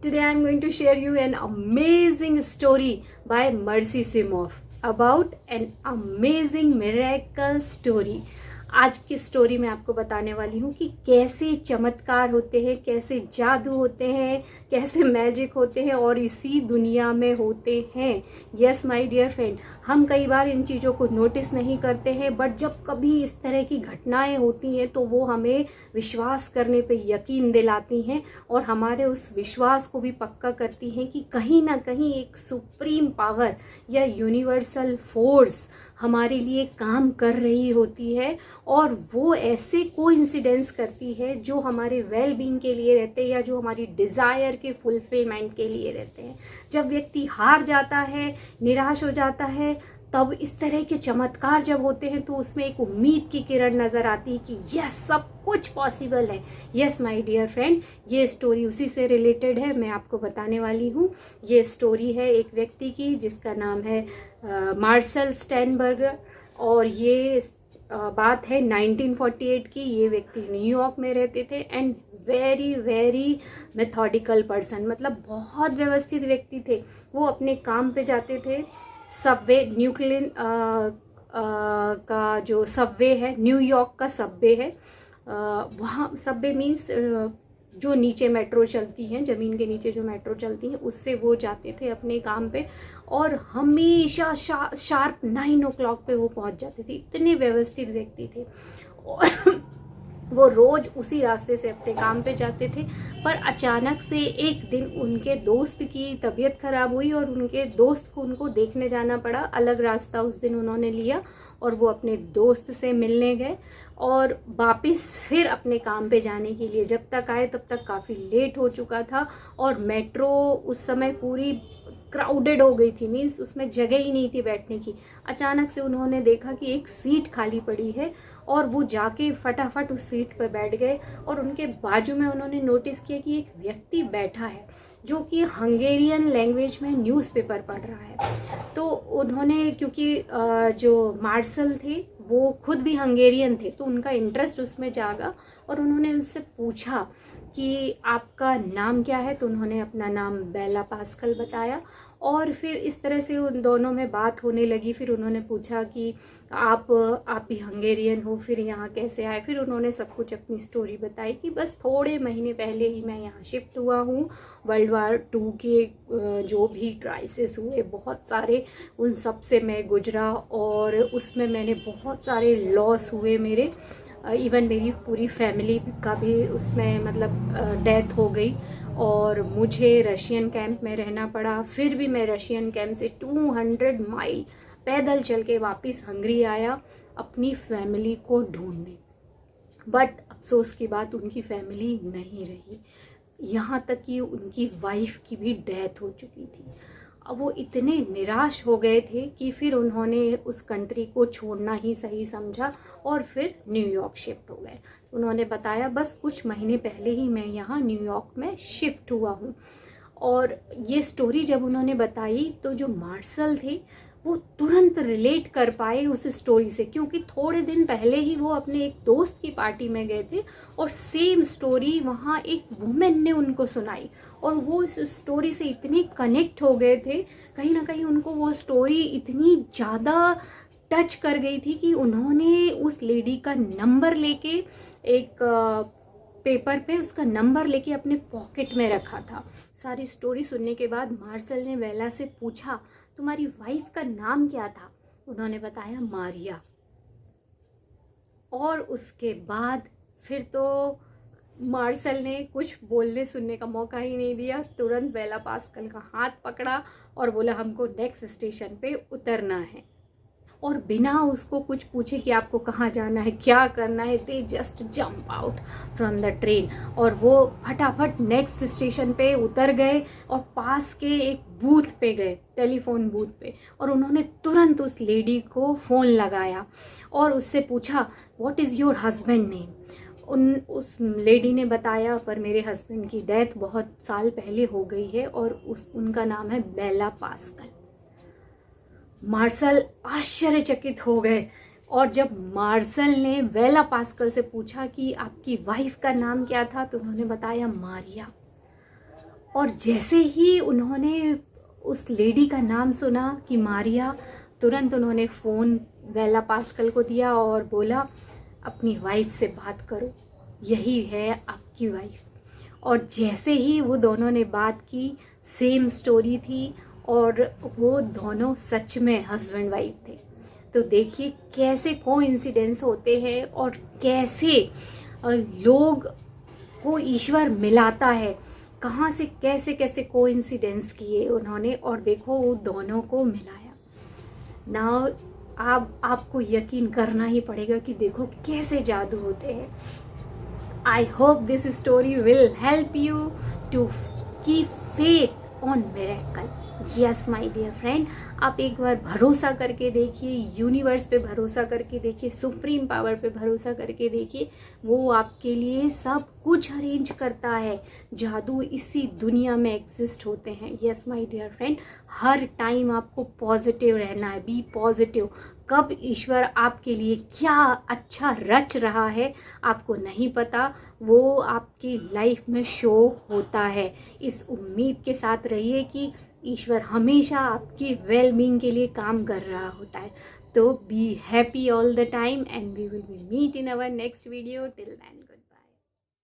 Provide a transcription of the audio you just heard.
Today I'm going to share you an amazing story by Mercy Simov about an amazing miracle story. आज की story में आपको बताने वाली हूँ कि कैसे चमत्कार होते हैं, कैसे जादू होते हैं, कैसे मैजिक होते हैं और इसी दुनिया में होते हैं. यस माय डियर फ्रेंड, हम कई बार इन चीज़ों को नोटिस नहीं करते हैं, बट जब कभी इस तरह की घटनाएं होती हैं तो वो हमें विश्वास करने पे यकीन दिलाती हैं और हमारे उस विश्वास को भी पक्का करती हैं कि कहीं ना कहीं एक सुप्रीम पावर या यूनिवर्सल फोर्स हमारे लिए काम कर रही होती है और वो ऐसे कोइंसिडेंस करती है जो हमारे वेल बीइंग के लिए रहते हैं या जो हमारी डिज़ायर के फुलफिलमेंट के लिए रहते हैं. जब व्यक्ति हार जाता है, निराश हो जाता है, तब इस तरह के चमत्कार जब होते हैं तो उसमें एक उम्मीद की किरण नज़र आती है कि यस, सब कुछ पॉसिबल है. यस माय डियर फ्रेंड, ये स्टोरी उसी से रिलेटेड है, मैं आपको बताने वाली हूँ. ये स्टोरी है एक व्यक्ति की जिसका नाम है मार्शल स्टेनबर्गर और ये बात है 1948 की. ये व्यक्ति न्यूयॉर्क में रहते थे and very very methodical person, मतलब बहुत व्यवस्थित व्यक्ति थे. वो अपने काम पे जाते थे. सबवे न्यूक्लिन का जो सबवे है, न्यूयॉर्क का सबवे है, वहाँ सबवे मीन्स जो नीचे मेट्रो चलती हैं, ज़मीन के नीचे जो मेट्रो चलती हैं, उससे वो जाते थे अपने काम पे और हमेशा शार्प 9 o'clock पे वो पहुँच जाते थे. इतने व्यवस्थित व्यक्ति थे और वो रोज़ उसी रास्ते से अपने काम पे जाते थे. पर अचानक से एक दिन उनके दोस्त की तबीयत ख़राब हुई और उनके दोस्त को उनको देखने जाना पड़ा. अलग रास्ता उस दिन उन्होंने लिया और वो अपने दोस्त से मिलने गए और वापस फिर अपने काम पे जाने के लिए जब तक आए तब तक काफ़ी लेट हो चुका था और मेट्रो उस समय पूरी क्राउडेड हो गई थी, मीन्स उसमें जगह ही नहीं थी बैठने की. अचानक से उन्होंने देखा कि एक सीट खाली पड़ी है और वो जाके फटाफट उस सीट पर बैठ गए और उनके बाजू में उन्होंने नोटिस किया कि एक व्यक्ति बैठा है जो कि हंगेरियन लैंग्वेज में न्यूज़पेपर पढ़ रहा है. तो उन्होंने, क्योंकि जो मार्शल थे वो खुद भी हंगेरियन थे, तो उनका इंटरेस्ट उसमें जागा और उन्होंने उससे पूछा कि आपका नाम क्या है. तो उन्होंने अपना नाम बेला पास्कल बताया और फिर इस तरह से उन दोनों में बात होने लगी. फिर उन्होंने पूछा कि आप भी हंगेरियन हो, फिर यहाँ कैसे आए. फिर उन्होंने सब कुछ अपनी स्टोरी बताई कि बस थोड़े महीने पहले ही मैं यहाँ शिफ्ट हुआ हूँ. वर्ल्ड वार 2 के जो भी क्राइसिस हुए बहुत सारे, उन सब से मैं गुजरा और उसमें मैंने बहुत सारे लॉस हुए मेरे. इवन मेरी पूरी फैमिली का भी उसमें मतलब डेथ हो गई और मुझे रशियन कैंप में रहना पड़ा. फिर भी मैं रशियन कैंप से 200 माइल पैदल चल के वापस हंगरी आया अपनी फैमिली को ढूंढने. बट अफसोस की बात, उनकी फैमिली नहीं रही. यहाँ तक कि उनकी वाइफ की भी डेथ हो चुकी थी. अब वो इतने निराश हो गए थे कि फिर उन्होंने उस कंट्री को छोड़ना ही सही समझा और फिर न्यूयॉर्क शिफ्ट हो गए. उन्होंने बताया बस कुछ महीने पहले ही मैं यहाँ न्यूयॉर्क में शिफ्ट हुआ हूँ. और ये स्टोरी जब उन्होंने बताई तो जो मार्शल थे वो तुरंत रिलेट कर पाए उस स्टोरी से, क्योंकि थोड़े दिन पहले ही वो अपने एक दोस्त की पार्टी में गए थे और सेम स्टोरी वहाँ एक वुमेन ने उनको सुनाई और वो इस स्टोरी से इतने कनेक्ट हो गए थे. कहीं ना कहीं उनको वो स्टोरी इतनी ज़्यादा टच कर गई थी कि उन्होंने उस लेडी का नंबर लेके, एक पेपर पे उसका नंबर लेके अपने पॉकेट में रखा था. सारी स्टोरी सुनने के बाद मार्शल ने बेला से पूछा, तुम्हारी वाइफ का नाम क्या था. उन्होंने बताया मारिया. और उसके बाद फिर तो मार्शल ने कुछ बोलने सुनने का मौका ही नहीं दिया. तुरंत बेला पास्कल का हाथ पकड़ा और बोला हमको नेक्स्ट स्टेशन पे उतरना है. और बिना उसको कुछ पूछे कि आपको कहाँ जाना है, क्या करना है, they just jump out from the train और वो फटाफट नेक्स्ट स्टेशन पे उतर गए और पास के एक बूथ पे गए, टेलीफोन बूथ पे, और उन्होंने तुरंत उस लेडी को फ़ोन लगाया और उससे पूछा what is your husband name. उस लेडी ने बताया पर मेरे हस्बैंड की डेथ बहुत साल पहले हो गई है और उनका नाम है बेला पास्कल. मार्शल आश्चर्यचकित हो गए और जब मार्शल ने बेला पास्कल से पूछा कि आपकी वाइफ का नाम क्या था तो उन्होंने बताया मारिया. और जैसे ही उन्होंने उस लेडी का नाम सुना कि मारिया, तुरंत उन्होंने फ़ोन बेला पास्कल को दिया और बोला अपनी वाइफ से बात करो, यही है आपकी वाइफ। और जैसे ही वो दोनों ने बात की, सेम स्टोरी थी और वो दोनों सच में हस्बैंड वाइफ थे। तो देखिए कैसे कोइंसिडेंस होते हैं और कैसे लोग को ईश्वर मिलाता है, कहाँ से कैसे कैसे कोइंसिडेंस किए उन्होंने और देखो वो दोनों को मिलाया ना। आपको यकीन करना ही पड़ेगा कि देखो कैसे जादू होते हैं। I hope this story will help you to keep faith on miracle. Yes my dear friend, आप एक बार भरोसा करके देखिए, यूनिवर्स पे भरोसा करके देखिए, सुप्रीम पावर पे भरोसा करके देखिए, वो आपके लिए सब कुछ अरेंज करता है। जादू इसी दुनिया में एग्जिस्ट होते हैं। यस माय डियर फ्रेंड, हर टाइम आपको पॉजिटिव रहना है, बी पॉजिटिव। कब ईश्वर आपके लिए क्या अच्छा रच रहा है आपको नहीं पता, वो आपकी लाइफ में शो होता है। इस उम्मीद के साथ रहिए कि ईश्वर हमेशा आपकी वेल बीइंग के लिए काम कर रहा होता है। तो be happy all the time and we will be meet in our next video. Till then.